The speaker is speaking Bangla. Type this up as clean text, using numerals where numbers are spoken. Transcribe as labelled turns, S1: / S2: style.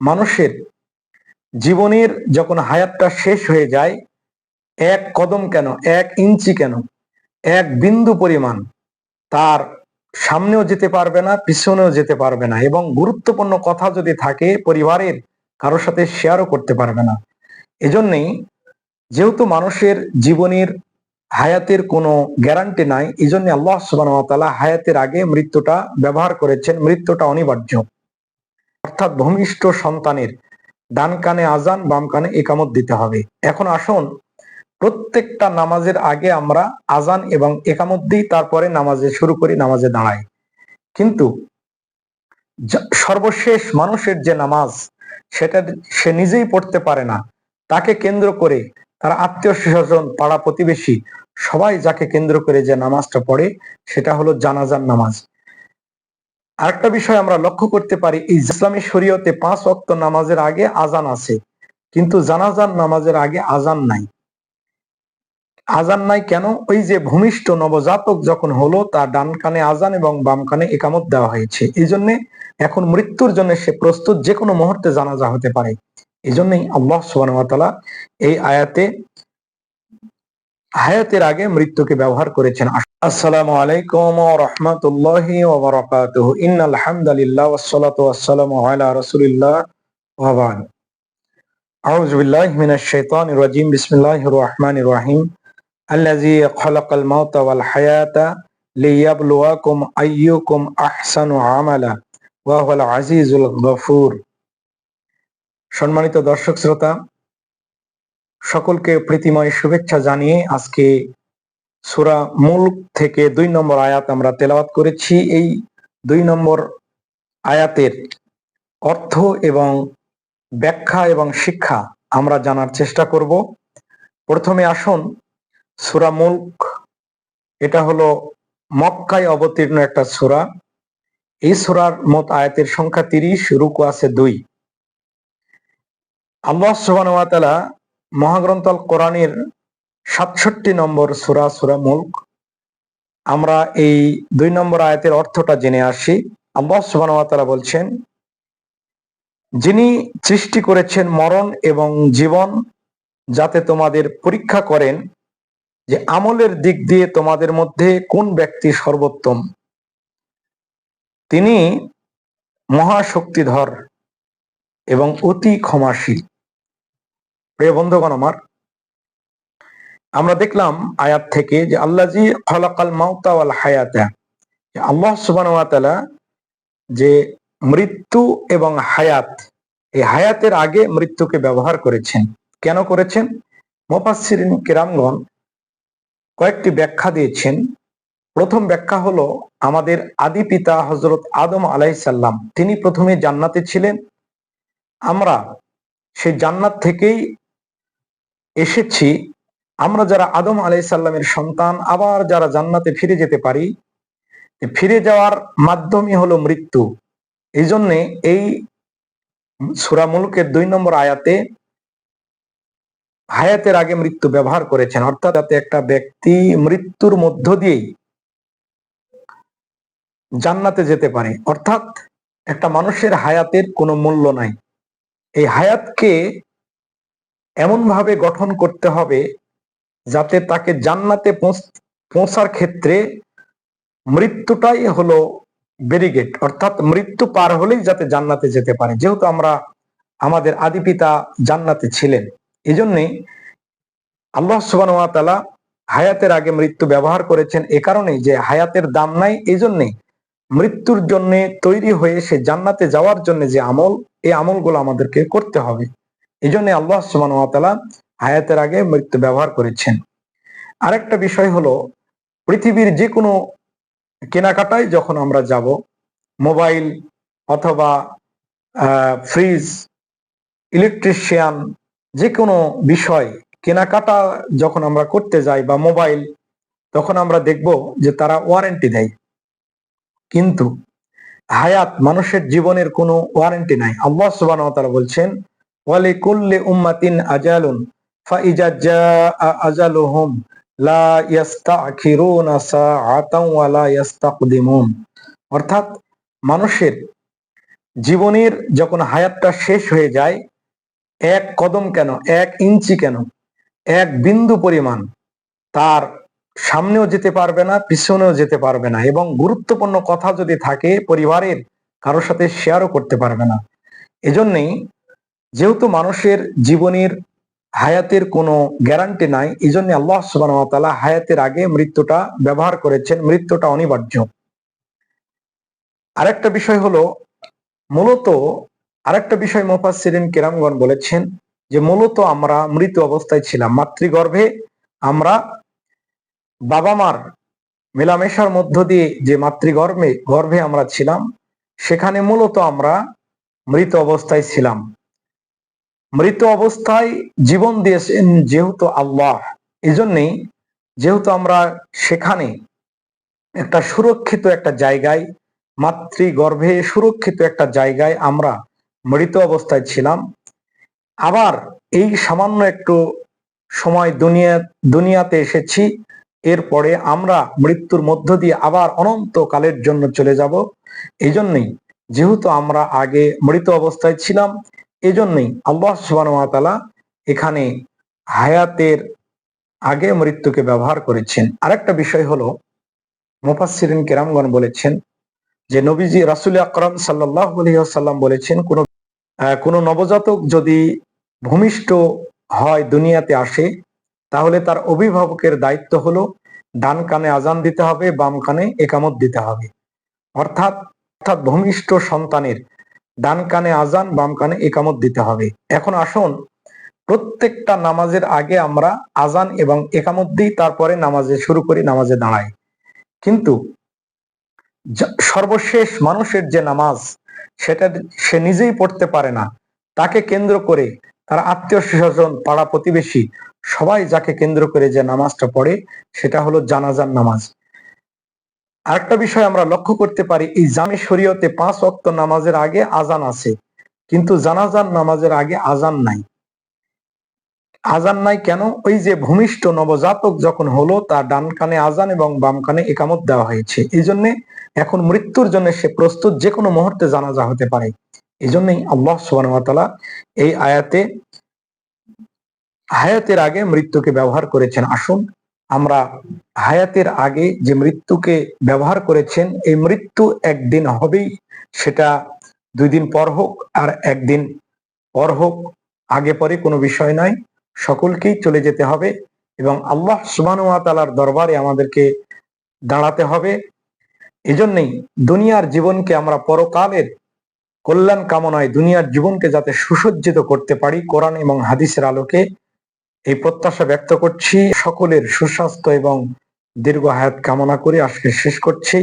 S1: মানুষের জীবনের যখন হায়াতটা শেষ হয়ে যায়, এক কদম কেন, এক ইঞ্চি কেন, এক বিন্দু পরিমাণ তার সামনেও যেতে পারবে না, পিছনেও যেতে পারবে না, এবং গুরুত্বপূর্ণ কথা যদি থাকে পরিবারের কারোর সাথে শেয়ারও করতে পারবে না। এজন্যই যেহেতু মানুষের জীবনের হায়াতের কোনো গ্যারান্টি নাই, এই জন্য আল্লাহ সুবহানাহু ওয়া তাআলা হায়াতের আগে মৃত্যুটা ব্যবহার করেছেন। মৃত্যুটা অনিবার্য, অর্থাৎ ভূমিষ্ঠ সন্তানের ডান কানে আজান, বাম কানে ইকামত দিতে হবে। এখন আসুন, প্রত্যেকটা নামাজের আগে আমরা আজান এবং ইকামত দিই, তারপরে নামাজে শুরু করি, নামাজে দাঁড়াই। কিন্তু সর্বশেষ মানুষের যে নামাজ, সেটা সে নিজেই পড়তে পারে না, তাকে কেন্দ্র করে তার আত্মীয় স্বজন, পাড়া প্রতিবেশী সবাই যাকে কেন্দ্র করে যে নামাজটা পড়ে, সেটা হলো জানাজার নামাজ। আরেকটা বিষয় আমরা লক্ষ্য করতে পারি, এই ইসলামী শরীয়তে 5 ওয়াক্ত নামাজের আগে আজান আছে, কিন্তু জানাজার নামাজের আগে আজান নাই। আজান নাই কেন? ওই যে ভূমিষ্ঠ নবজাতক যখন হলো, তার ডান কানে আজান এবং বাম কানে ইকামত দেওয়া হয়েছে। এই জন্য এখন মৃত্যুর জন্য সে প্রস্তুত, যে কোনো মুহূর্তে জানাজা হতে পারে। এই জন্যই আল্লাহ সুবহানাহু ওয়া তাআলা এই আয়াতে হায়াতের আগে মৃত্যুকে ব্যবহার করেছেন। আসসালামু আলাইকুম ওয়া রাহমাতুল্লাহি ওয়া বারাকাতুহু। ইন্নাল হামদালিল্লাহ ওয়াসসালাতু ওয়াসসালামু আলা রাসূলিল্লাহ ওয়া বা'দ। আউযু বিল্লাহি মিনাশ শাইতানির রাজীম। বিসমিল্লাহির রহমানির রহিম। আল্লাযী খালাকাল মাউতা ওয়াল হায়াতা লিয়াবলুয়াকুম আইয়ুকুম আহসানু আমালা ওয়া হুয়াল আজিজুল গফুর। সম্মানিত দর্শক শ্রোতা, সকলকে প্রীতিময় শুভেচ্ছা জানিয়ে আজকে সূরা মুলক থেকে 2 নম্বর আয়াত আমরা তেলাওয়াত করেছি। এই 2 নম্বর আয়াতের অর্থ এবং ব্যাখ্যা এবং শিক্ষা আমরা জানার চেষ্টা করব। প্রথমে আসুন, সূরা মুলক এটা হলো মক্কায় অবতীর্ণ একটা সূরা। এই সূরার মোট আয়াতের সংখ্যা 30, রুকু আছে 2। আল্লাহ সুবহানাহু ওয়া তাআলা মহাগ্রন্থ আল কোরআনের 67 নম্বর সূরা, সূরা মুলক। আমরা এই 2 নম্বর আয়াতের অর্থটা জেনে আসি। আল্লাহ সুবহানাহু ওয়া তাআলা বলছেন, যিনি সৃষ্টি করেছেন মরণ এবং জীবন, যাতে তোমাদের পরীক্ষা করেন যে আমলের দিক দিয়ে তোমাদের মধ্যে কোন ব্যক্তি সর্বোত্তম। তিনি মহাশক্তিধর এবং অতি ক্ষমাশীল। প্রিয় বন্ধুগণ আমার, আমরা দেখলাম আয়াত থেকে যে আল্লাযী খালাকাল মাউতা ওয়াল হায়াতা, আল্লাহ সুবহানাহু ওয়া তাআলা যে মৃত্যু এবং হায়াত, এই হায়াতের আগে মৃত্যুকে ব্যবহার করেছেন। কেন করেছেন? মুফাসসিরিন কিরামগণ কয়েকটি ব্যাখ্যা দিয়েছেন। প্রথম ব্যাখ্যা হলো, আমাদের আদি পিতা হযরত আদম আলাইহিস সালাম, তিনি প্রথমে জান্নাতে ছিলেন। আমরা সেই জান্নাত থেকেই এসেছি। আমরা যারা আদম আলাইহিস সালামের সন্তান, আবার যারা জান্নাতে ফিরে যেতে পারি, ফিরে যাওয়ার মাধ্যমই হলো মৃত্যু। এই জন্য এই সূরা মুলকের 2 নম্বর আয়াতে হায়াতের আগে মৃত্যু ব্যবহার করেছেন, অর্থাৎ যাতে একটা ব্যক্তি মৃত্যুর মধ্য দিয়েই জান্নাতে যেতে পারে। অর্থাৎ একটা মানুষের হায়াতের কোনো মূল্য নাই। এই হায়াতকে এমন ভাবে গঠন করতে হবে যাতে তাকে জান্নাতে পৌঁছার ক্ষেত্রে মৃত্যুটাই হলো ব্যারিগেট, অর্থাৎ মৃত্যু পার হলেই যাতে জান্নাতে যেতে পারে। যেহেতু আমরা, আমাদের আদি পিতা জান্নাতে ছিলেন, এই জন্যে আল্লাহ সুবহানাহু ওয়া তাআলা হায়াতের আগে মৃত্যু ব্যবহার করেছেন। এ কারণেই যে হায়াতের দাম নাই, এই জন্যে মৃত্যুর জন্য তৈরি হয়ে সে জান্নাতে যাওয়ার জন্য যে আমল, এই আমলগুলো আমাদেরকে করতে হবে। এই জন্য আল্লাহ সুবহানাহু ওয়া তাআলা হায়াতের আগে মৃত্যু ব্যবহার করেছেন। আরেকটা বিষয় হলো, পৃথিবীর যে কোনো কেনাকাটায় যখন আমরা যাব, মোবাইল অথবা ফ্রিজ, ইলেকট্রিশিয়ান, যে কোনো বিষয় কেনাকাটা যখন আমরা করতে যাই বা মোবাইল, তখন আমরা দেখব যে তারা ওয়ারেন্টি দেয়। কিন্তু হায়াত, মানুষের জীবনের কোনো ওয়ারেন্টি নাই। আল্লাহ সুবহানাহু ওয়া তাআলা বলছেন, ওয়ালিকুল্লি উম্মাতিন আজালুন ফাইজা জাআ আজালুহুম লা ইস্তাখিরুনা সাআতাও ওয়া লা ইস্তাকদিমুন। অর্থাৎ মানুষের জীবনের যখন হায়াতটা শেষ হয়ে যায়, এক কদম কেন, এক ইঞ্চি কেন, এক বিন্দু পরিমাণ তার সামনেও যেতে পারবে না, পিছনেও যেতে পারবে না, এবং গুরুত্বপূর্ণ কথা যদি থাকে পরিবারের কারোর সাথে শেয়ারও করতে পারবে না। এজন্যই যেহেতু মানুষের জীবনের হায়াতের কোনো গ্যারান্টি নাই, এই জন্য আল্লাহ সুবহানাহু ওয়া তাআলা হায়াতের আগে মৃত্যুটা ব্যবহার করেছেন। মৃত্যুটা অনিবার্য। আরেকটা বিষয় হলো, মূলত আরেকটা বিষয় মুফাসসিরিন কিরামগণ বলেছেন যে মূলত আমরা মৃত অবস্থায় ছিলাম, মাতৃগর্ভে আমরা বাবা মার মেলামেশার মধ্য দিয়ে যে গর্ভে আমরা ছিলাম, সেখানে মূলত আমরা মৃত অবস্থায় ছিলাম। মৃত অবস্থায় জীবন দিয়েছেন যেহেতু আল্লাহ, এজন্যই যেহেতু আমরা সেখানে একটা সুরক্ষিত একটা জায়গায়, মাতৃগর্ভে সুরক্ষিত একটা জায়গায় আমরা মৃত অবস্থায় ছিলাম। আবার এই সামান্য একটু সময় দুনিয়াতে এসেছি, এরপরে আমরা মৃত্যুর মধ্য দিয়ে আবার অনন্ত কালের জন্য চলে যাব। এই জন্যই যেহেতু আমরা আগে মৃত অবস্থায় ছিলাম, এজন্যই আল্লাহ সুবহানাহু ওয়া তাআলা এখানে হায়াতের আগে মৃত্যুকে ব্যবহার করেছেন। আরেকটা বিষয় হলো, মুফাসসিরিন কিরামগণ বলেছেন যে নবীজি রাসূল আকরাম সাল্লাল্লাহু আলাইহি ওয়াসাল্লাম বলেছেন, কোন নবজাতক যদি ভূমিষ্ঠ হয়, দুনিয়াতে আসে, তাহলে তার অভিভাবকের দায়িত্ব হলো ডান কানে আজান দিতে হবে, বাম কানে একামত দিতে হবে। অর্থাৎ ভূমিষ্ঠ সন্তানের ডান কানে আজান, বাম কানে একামত দিতে হবে। এখন আসুন, প্রত্যেকটা নামাজের আগে আমরা আজান এবং একামত দিই, তারপরে নামাজে শুরু করি, নামাজে দাঁড়াই। কিন্তু সর্বশেষ মানুষের যে নামাজ, সেটা সে নিজেই পড়তে পারে না, তাকে কেন্দ্র করে তার আত্মীয় স্বজন, পাড়া প্রতিবেশী সবাই যাকে কেন্দ্র করে যে নামাজটা পড়ে, সেটা হলো জানাজার নামাজ। আরেকটা বিষয় আমরা লক্ষ্য করতে পারি, এই জামে শরীয়তে 5 ওয়াক্ত নামাজের আগে আজান আছে, কিন্তু জানাজার নামাজের আগে আজান নাই। আজান নাই কেন? ওই যে ভূমিষ্ঠ নবজাতক যখন হলো, তার ডান কানে আজান এবং বাম কানে একামত দেওয়া হয়েছে। এই জন্য এখন মৃত্যুর জন্য সে প্রস্তুত, যে কোনো মুহূর্তে জানাজা হতে পারে। এই জন্যই আল্লাহ সুবহানাহু ওয়া তাআলা এই আয়াতে হায়াতের আগে মৃত্যুকে ব্যবহার করেছেন। আসুন, আমরা হায়াতের আগে যে মৃত্যুকে ব্যবহার করেছেন, এই মৃত্যু একদিন হবেই, সেটা 2 দিন পর হোক আর একদিন পর হোক, আগে পরে কোনো বিষয় নাই, সকলকেই চলে যেতে হবে এবং আল্লাহ সুবহানাহু ওয়া তাআলার দরবারে আমাদেরকে দাঁড়াতে হবে। এজন্যই দুনিয়ার জীবনকে আমরা পরকালের কল্যাণ কামনায় দুনিয়ার জীবনকে যাতে সুসজ্জিত করতে পারি, কোরআন এবং হাদিসের আলোকে, এই প্রত্যাশা ব্যক্ত করছি। সকলের সুস্বাস্থ্য এবং দীর্ঘ হায়াত কামনা করে আজকে শেষ করছি।